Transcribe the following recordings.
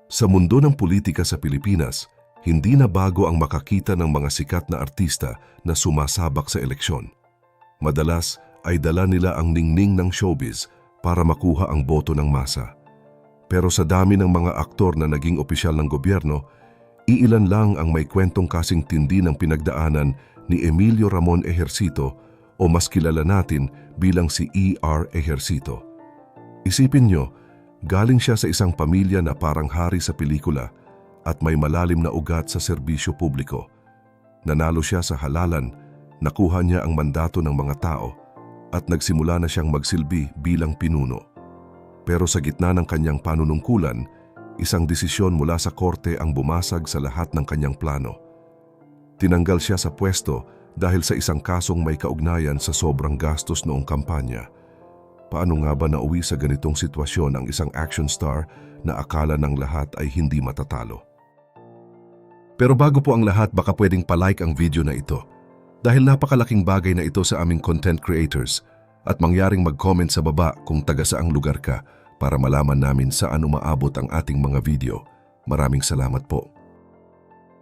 Sa mundo ng politika sa Pilipinas, hindi na bago ang makakita ng mga sikat na artista na sumasabak sa eleksyon. Madalas ay dala nila ang ningning ng showbiz para makuha ang boto ng masa. Pero sa dami ng mga aktor na naging opisyal ng gobyerno, iilan lang ang may kwentong kasing tindi ng pinagdaanan ni Emilio Ramon Ejercito o mas kilala natin bilang si E.R. Ejercito. Isipin nyo, galing siya sa isang pamilya na parang hari sa pelikula at may malalim na ugat sa serbisyo publiko. Nanalo siya sa halalan, nakuha niya ang mandato ng mga tao at nagsimula na siyang magsilbi bilang pinuno. Pero sa gitna ng kanyang panunungkulan, isang desisyon mula sa korte ang bumasag sa lahat ng kanyang plano. Tinanggal siya sa pwesto dahil sa isang kasong may kaugnayan sa sobrang gastos noong kampanya. Paano nga ba nauwi sa ganitong sitwasyon ang isang action star na akala ng lahat ay hindi matatalo? Pero bago po ang lahat, baka pwedeng palike ang video na ito. Dahil napakalaking bagay na ito sa aming content creators at mangyaring mag-comment sa baba kung taga saang lugar ka para malaman namin saan umaabot ang ating mga video. Maraming salamat po.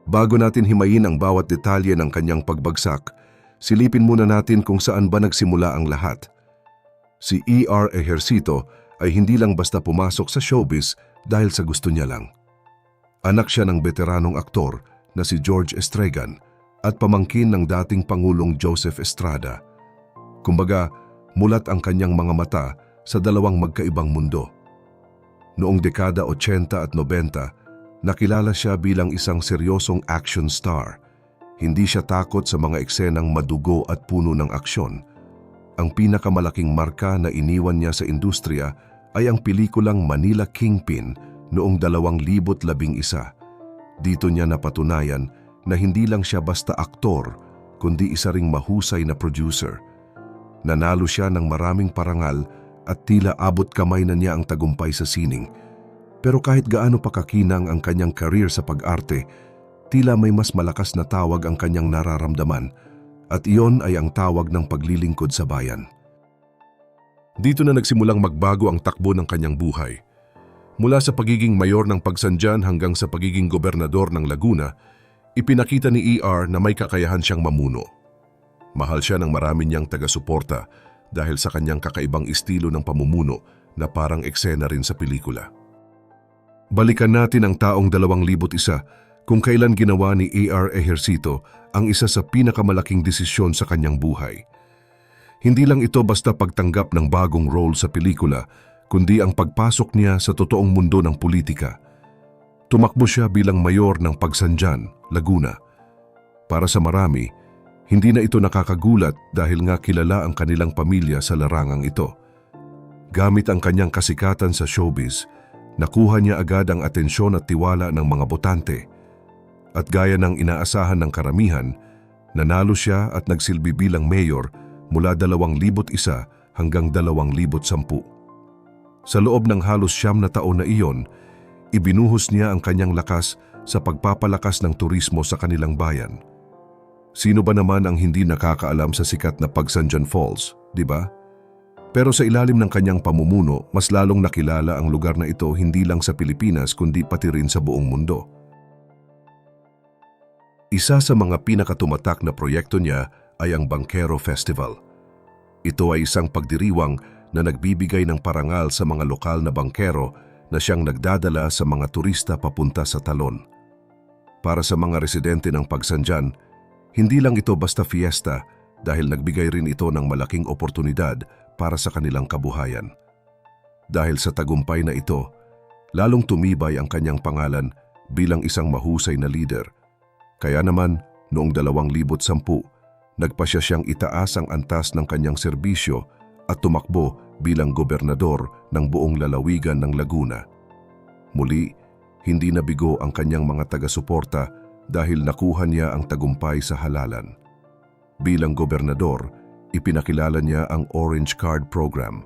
Bago natin himayin ang bawat detalye ng kanyang pagbagsak, silipin muna natin kung saan ba nagsimula ang lahat. Si E.R. Ejercito ay hindi lang basta pumasok sa showbiz dahil sa gusto niya lang. Anak siya ng veteranong aktor na si George Estregan at pamangkin ng dating Pangulong Joseph Estrada. Kumbaga, mulat ang kanyang mga mata sa dalawang magkaibang mundo. Noong dekada 80 at 90, nakilala siya bilang isang seryosong action star. Hindi siya takot sa mga eksenang madugo at puno ng aksyon. Ang pinakamalaking marka na iniwan niya sa industriya ay ang pelikulang Manila Kingpin noong 2011. Dito niya napatunayan na hindi lang siya basta aktor, kundi isa ring mahusay na producer. Nanalo siya ng maraming parangal at tila abot kamay na niya ang tagumpay sa sining. Pero kahit gaano pa kakinang ang kanyang career sa pag-arte, tila may mas malakas na tawag ang kanyang nararamdaman. At iyon ay ang tawag ng paglilingkod sa bayan. Dito na nagsimulang magbago ang takbo ng kanyang buhay. Mula sa pagiging mayor ng Pagsanjan hanggang sa pagiging gobernador ng Laguna, ipinakita ni E.R. na may kakayahan siyang mamuno. Mahal siya ng marami niyang taga-suporta dahil sa kanyang kakaibang estilo ng pamumuno na parang eksena rin sa pelikula. Balikan natin ang taong 2001 kung kailan ginawa ni E.R. Ejercito ang isa sa pinakamalaking desisyon sa kanyang buhay. Hindi lang ito basta pagtanggap ng bagong role sa pelikula, kundi ang pagpasok niya sa totoong mundo ng politika. Tumakbo siya bilang mayor ng Pagsanjan, Laguna. Para sa marami, hindi na ito nakakagulat dahil nga kilala ang kanilang pamilya sa larangang ito. Gamit ang kanyang kasikatan sa showbiz, nakuha niya agad ang atensyon at tiwala ng mga botante. At gaya ng inaasahan ng karamihan, nanalo siya at nagsilbi bilang mayor mula 2001 hanggang 2010. Sa loob ng halos 9 na taon na iyon, ibinuhos niya ang kanyang lakas sa pagpapalakas ng turismo sa kanilang bayan. Sino ba naman ang hindi nakakaalam sa sikat na Pagsanjan Falls, di ba? Pero sa ilalim ng kanyang pamumuno, mas lalong nakilala ang lugar na ito hindi lang sa Pilipinas kundi pati rin sa buong mundo. Isa sa mga pinakatumatak na proyekto niya ay ang Bankero Festival. Ito ay isang pagdiriwang na nagbibigay ng parangal sa mga lokal na bangkero na siyang nagdadala sa mga turista papunta sa Talon. Para sa mga residente ng Pagsanjan, hindi lang ito basta fiesta dahil nagbigay rin ito ng malaking oportunidad para sa kanilang kabuhayan. Dahil sa tagumpay na ito, lalong tumibay ang kanyang pangalan bilang isang mahusay na leader. Kaya naman, noong 2010, nagpasya siyang itaas ang antas ng kanyang serbisyo at tumakbo bilang gobernador ng buong lalawigan ng Laguna. Muli, hindi nabigo ang kanyang mga taga-suporta dahil nakuha niya ang tagumpay sa halalan. Bilang gobernador, ipinakilala niya ang Orange Card Program.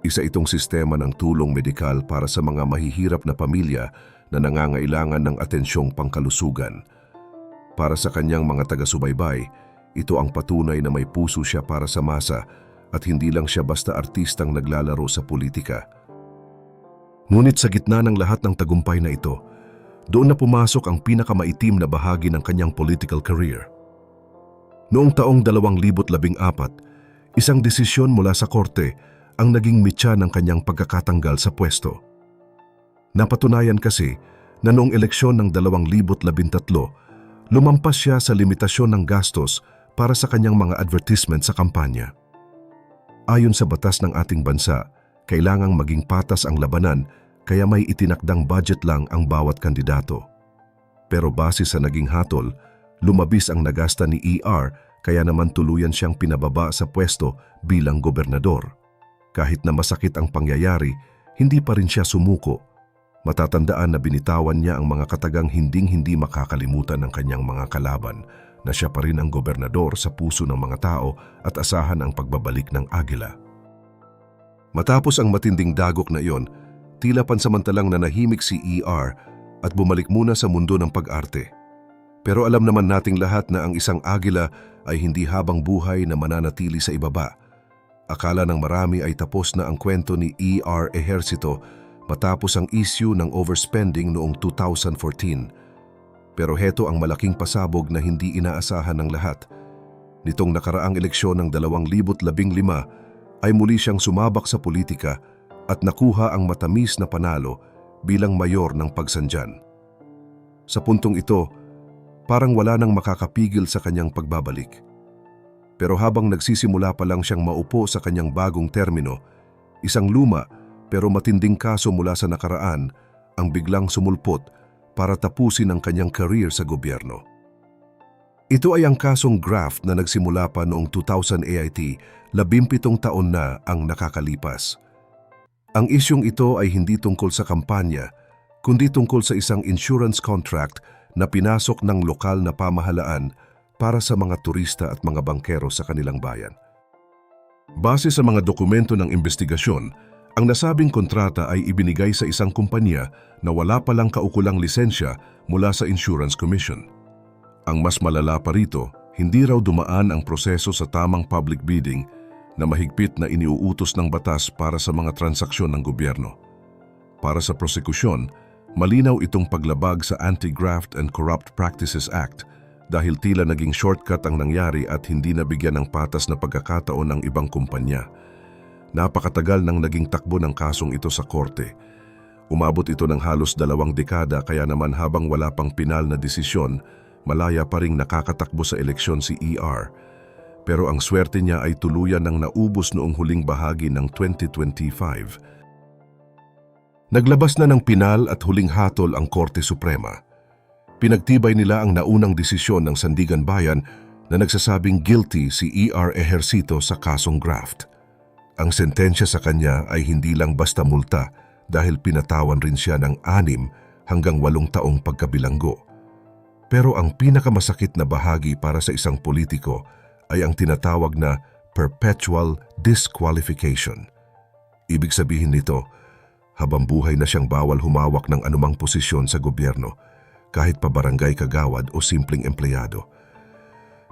Isa itong sistema ng tulong medikal para sa mga mahihirap na pamilya na nangangailangan ng atensyong pangkalusugan. Para sa kanyang mga taga-subaybay, ito ang patunay na may puso siya para sa masa at hindi lang siya basta artistang naglalaro sa politika. Ngunit sa gitna ng lahat ng tagumpay na ito, doon na pumasok ang pinakamaitim na bahagi ng kanyang political career. Noong taong 2014, isang desisyon mula sa korte ang naging mitya ng kanyang pagkakatanggal sa pwesto. Napatunayan kasi na noong eleksyon ng 2013, lumampas siya sa limitasyon ng gastos para sa kanyang mga advertisement sa kampanya. Ayon sa batas ng ating bansa, kailangang maging patas ang labanan kaya may itinakdang budget lang ang bawat kandidato. Pero base sa naging hatol, lumabis ang nagasta ni ER kaya naman tuluyan siyang pinababa sa pwesto bilang gobernador. Kahit na masakit ang pangyayari, hindi pa rin siya sumuko. Matatandaan na binitawan niya ang mga katagang hinding-hindi makakalimutan ng kanyang mga kalaban na siya pa rin ang gobernador sa puso ng mga tao at asahan ang pagbabalik ng Agila. Matapos ang matinding dagok na iyon, tila pansamantalang nanahimik si ER at bumalik muna sa mundo ng pag-arte. Pero alam naman nating lahat na ang isang Agila ay hindi habang buhay na mananatili sa ibaba. Akala ng marami ay tapos na ang kwento ni ER Ejercito matapos ang issue ng overspending noong 2014. Pero heto ang malaking pasabog na hindi inaasahan ng lahat. Nitong nakaraang eleksyon ng 2015 ay muli siyang sumabak sa politika at nakuha ang matamis na panalo bilang mayor ng Pagsanjan. Sa puntong ito, parang wala nang makakapigil sa kanyang pagbabalik. Pero habang nagsisimula pa lang siyang maupo sa kanyang bagong termino, isang luma pero matinding kaso mula sa nakaraan ang biglang sumulpot para tapusin ang kanyang career sa gobyerno. Ito ay ang kasong graft na nagsimula pa noong 2000 AIT, 17 taon na ang nakakalipas. Ang isyong ito ay hindi tungkol sa kampanya, kundi tungkol sa isang insurance contract na pinasok ng lokal na pamahalaan para sa mga turista at mga bangkero sa kanilang bayan. Base sa mga dokumento ng investigasyon, ang nasabing kontrata ay ibinigay sa isang kumpanya na wala palang kaukulang lisensya mula sa Insurance Commission. Ang mas malala pa rito, hindi raw dumaan ang proseso sa tamang public bidding na mahigpit na iniuutos ng batas para sa mga transaksyon ng gobyerno. Para sa prosekusyon, malinaw itong paglabag sa Anti-Graft and Corrupt Practices Act dahil tila naging shortcut ang nangyari at hindi nabigyan ng patas na pagkakataon ng ibang kumpanya. Napakatagal nang naging takbo ng kasong ito sa korte. Umabot ito ng halos 2 dekada kaya naman habang wala pang pinal na desisyon, malaya pa ring nakakatakbo sa eleksyon si ER. Pero ang swerte niya ay tuluyan ng naubos noong huling bahagi ng 2025. Naglabas na ng pinal at huling hatol ang Korte Suprema. Pinagtibay nila ang naunang desisyon ng Sandigan Bayan na nagsasabing guilty si ER Ejercito sa kasong graft. Ang sentensya sa kanya ay hindi lang basta multa dahil pinatawan rin siya ng 6 hanggang 8 taong pagkabilanggo. Pero ang pinakamasakit na bahagi para sa isang politiko ay ang tinatawag na perpetual disqualification. Ibig sabihin nito, habang buhay na siyang bawal humawak ng anumang posisyon sa gobyerno, kahit pa barangay kagawad o simpleng empleyado.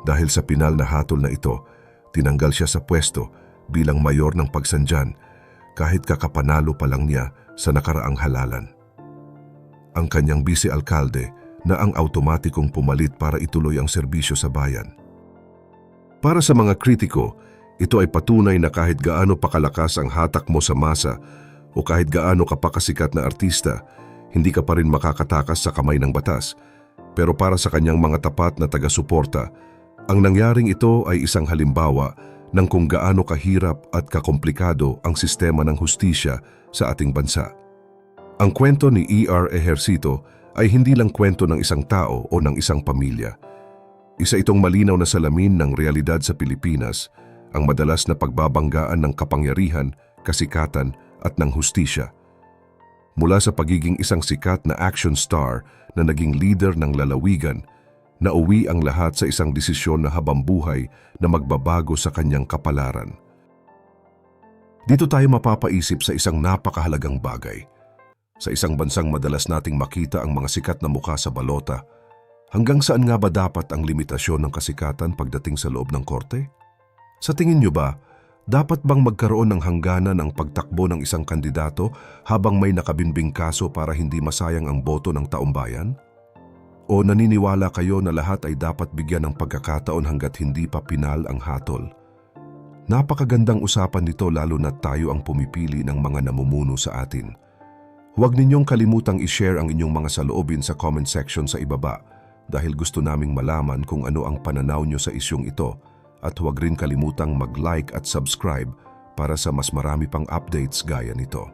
Dahil sa pinal na hatol na ito, tinanggal siya sa pwesto bilang mayor ng Pagsanjan kahit kakapanalo pa lang niya sa nakaraang halalan. Ang kanyang vice-alkalde na ang automatikong pumalit para ituloy ang serbisyo sa bayan. Para sa mga kritiko, ito ay patunay na kahit gaano pakalakas ang hatak mo sa masa o kahit gaano ka pakasikat na artista, hindi ka pa rin makakatakas sa kamay ng batas. Pero para sa kanyang mga tapat na taga-suporta, ang nangyaring ito ay isang halimbawa ng kung gaano kahirap at kakomplikado ang sistema ng hustisya sa ating bansa. Ang kwento ni ER Ejercito ay hindi lang kwento ng isang tao o ng isang pamilya. Isa itong malinaw na salamin ng realidad sa Pilipinas, ang madalas na pagbabanggaan ng kapangyarihan, kasikatan at ng hustisya. Mula sa pagiging isang sikat na action star na naging leader ng lalawigan, nauwi ang lahat sa isang desisyon na habambuhay na magbabago sa kanyang kapalaran. Dito tayo mapapaisip sa isang napakahalagang bagay. Sa isang bansang madalas nating makita ang mga sikat na mukha sa balota, hanggang saan nga ba dapat ang limitasyon ng kasikatan pagdating sa loob ng korte? Sa tingin niyo ba, Dapat bang magkaroon ng hangganan ang pagtakbo ng isang kandidato habang may nakabinbing kaso para hindi masayang ang boto ng taumbayan? O naniniwala kayo na lahat ay dapat bigyan ng pagkakataon hanggat hindi pa pinal ang hatol? Napakagandang usapan nito lalo na tayo ang pumipili ng mga namumuno sa atin. Huwag ninyong kalimutang i-share ang inyong mga saloobin sa comment section sa ibaba dahil gusto naming malaman kung ano ang pananaw nyo sa isyong ito. At huwag rin kalimutang mag-like at subscribe para sa mas marami pang updates gaya nito.